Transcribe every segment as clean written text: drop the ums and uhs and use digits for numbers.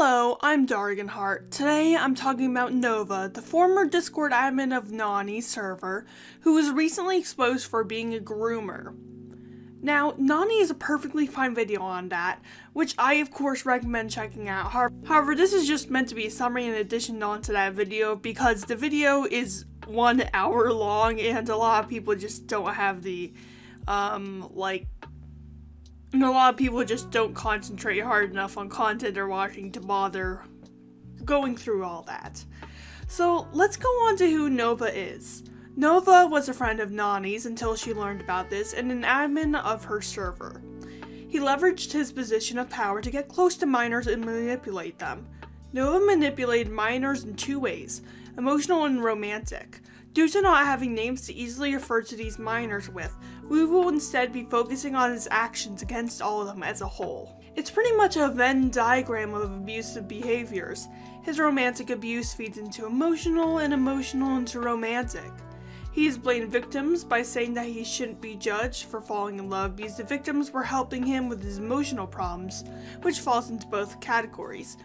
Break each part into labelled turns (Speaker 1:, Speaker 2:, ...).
Speaker 1: Hello, I'm Dargenhart. Today I'm talking about Nova, the former Discord admin of Nani's server, who was recently exposed for being a groomer. Now, Nani is a perfectly fine video on that, which I of course recommend checking out. However, this is just meant to be a summary in addition onto that video because the video is 1 hour long and a lot of people just don't have the, and a lot of people just don't concentrate hard enough on content they're watching to bother going through all that. So let's go on to who Nova is. Nova was a friend of Nani's until she learned about this and an admin of her server. He leveraged his position of power to get close to minors and manipulate them. Nova manipulated minors in 2 ways, emotional and romantic. Due to not having names to easily refer to these minors with, we will instead be focusing on his actions against all of them as a whole. It's pretty much a Venn diagram of abusive behaviors. His romantic abuse feeds into emotional and emotional into romantic. He's blamed victims by saying that he shouldn't be judged for falling in love because the victims were helping him with his emotional problems, which falls into both categories.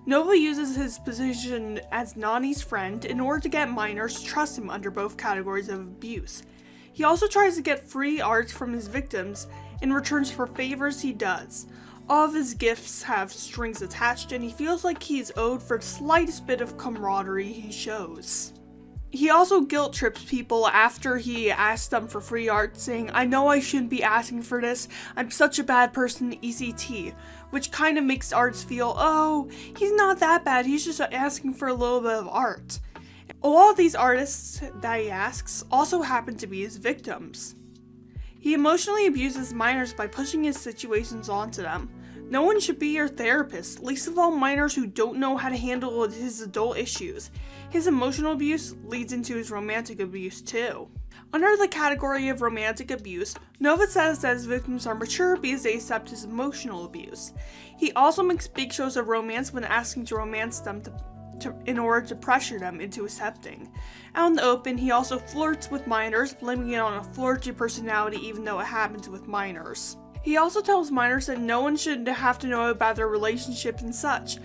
Speaker 1: Nova uses his position as Nani's friend in order to get minors to trust him under both categories of abuse. He also tries to get free art from his victims in return for favors he does. All of his gifts have strings attached and he feels like he is owed for the slightest bit of camaraderie he shows. He also guilt trips people after he asks them for free art, saying, "I know I shouldn't be asking for this, I'm such a bad person, ECT," which kind of makes artists feel, oh, he's not that bad, he's just asking for a little bit of art. A lot of these artists that he asks also happen to be his victims. He emotionally abuses minors by pushing his situations onto them. No one should be your therapist, least of all minors who don't know how to handle his adult issues. His emotional abuse leads into his romantic abuse too. Under the category of romantic abuse, Nova says that his victims are mature because they accept his emotional abuse. He also makes big shows of romance when asking to romance them in order to pressure them into accepting. Out in the open, he also flirts with minors, blaming it on a flirty personality even though it happens with minors. He also tells minors that no one should have to know about their relationship and such.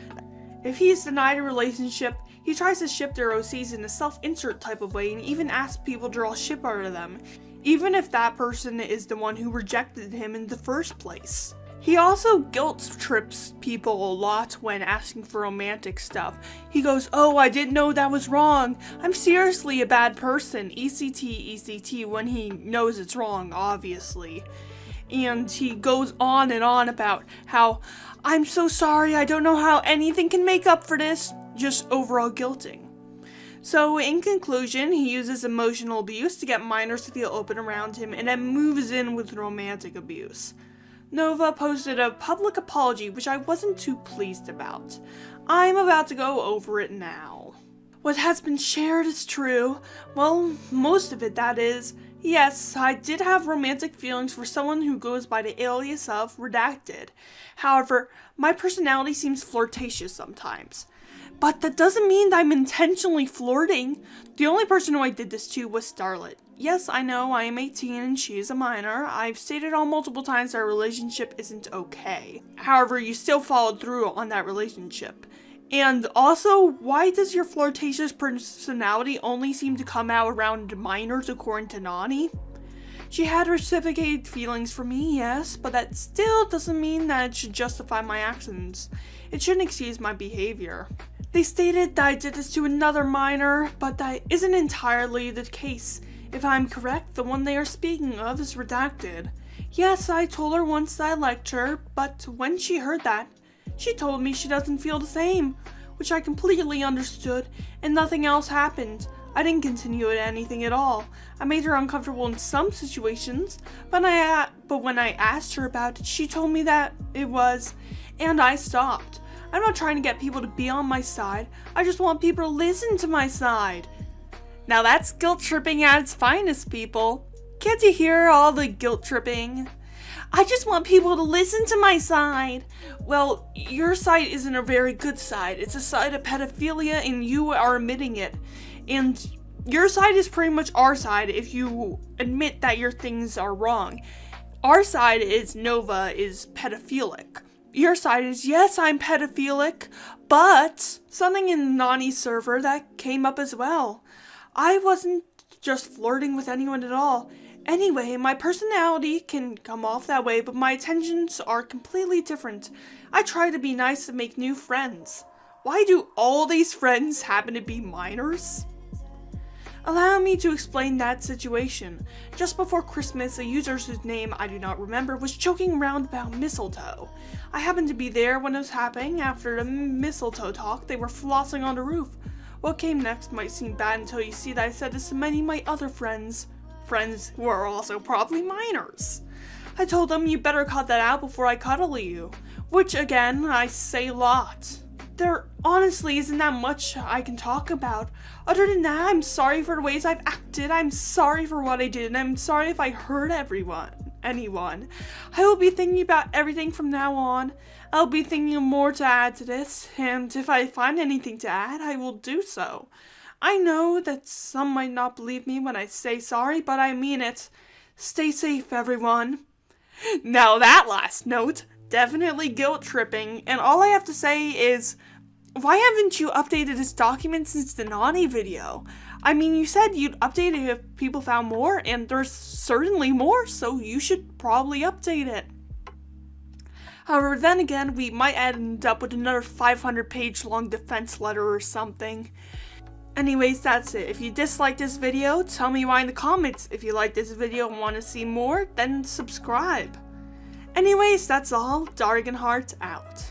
Speaker 1: If he is denied a relationship, he tries to ship their OCs in a self-insert type of way and even asks people to draw ship art of them, even if that person is the one who rejected him in the first place. He also guilt trips people a lot when asking for romantic stuff. He goes, "Oh, I didn't know that was wrong. I'm seriously a bad person. ECT, when he knows it's wrong, obviously." And he goes on and on about how, "I'm so sorry, I don't know how anything can make up for this," just overall guilting. So in conclusion, he uses emotional abuse to get minors to feel open around him and then moves in with romantic abuse. Nova posted a public apology which I wasn't too pleased about. I'm about to go over it now. What has been shared is true. Well, most of it, that is. Yes, I did have romantic feelings for someone who goes by the alias of Redacted. However, my personality seems flirtatious sometimes. But that doesn't mean that I'm intentionally flirting. The only person who I did this to was Starlet. Yes, I know I am 18 and she is a minor. I've stated on multiple times that our relationship isn't okay. However, you still followed through on that relationship. And also, why does your flirtatious personality only seem to come out around minors according to Nani? She had reciprocated feelings for me, yes, but that still doesn't mean that it should justify my actions. It shouldn't excuse my behavior. They stated that I did this to another minor, but that isn't entirely the case. If I'm correct, the one they are speaking of is Redacted. Yes, I told her once that I liked her, but when she heard that, she told me she doesn't feel the same, which I completely understood, and nothing else happened. I didn't continue anything at all. I made her uncomfortable in some situations, but when I asked her about it, she told me that it was, and I stopped. I'm not trying to get people to be on my side, I just want people to listen to my side. Now that's guilt tripping at its finest, people. Can't you hear all the guilt tripping? I just want people to listen to my side. Well, your side isn't a very good side. It's a side of pedophilia and you are admitting it. And your side is pretty much our side if you admit that your things are wrong. Our side is Nova is pedophilic. your side is, yes, I'm pedophilic, but something in Nani's server that came up as well. I wasn't just flirting with anyone at all. Anyway, my personality can come off that way, but my intentions are completely different. I try to be nice and make new friends. Why do all these friends happen to be minors? Allow me to explain that situation. Just before Christmas, a user whose name I do not remember was joking around about mistletoe. I happened to be there when it was happening. After the mistletoe talk, they were flossing on the roof. What came next might seem bad until you see that I said this to many of my other friends who are also probably minors. I told them, you better cut that out before I cuddle you, which again, I say a lot. There honestly isn't that much I can talk about. Other than that, I'm sorry for the ways I've acted, I'm sorry for what I did, and I'm sorry if I hurt anyone. I will be thinking about everything from now on. I'll be thinking of more to add to this, and if I find anything to add, I will do so. I know that some might not believe me when I say sorry, but I mean it. Stay safe, everyone. Now that last note, definitely guilt-tripping, and all I have to say is, why haven't you updated this document since the Nani video? I mean, you said you'd update it if people found more, and there's certainly more, so you should probably update it. However, then again, we might end up with another 500-page long defense letter or something. Anyways, that's it. If you disliked this video, tell me why in the comments. If you like this video and want to see more, then subscribe. Anyways, that's all. Dargenheart out.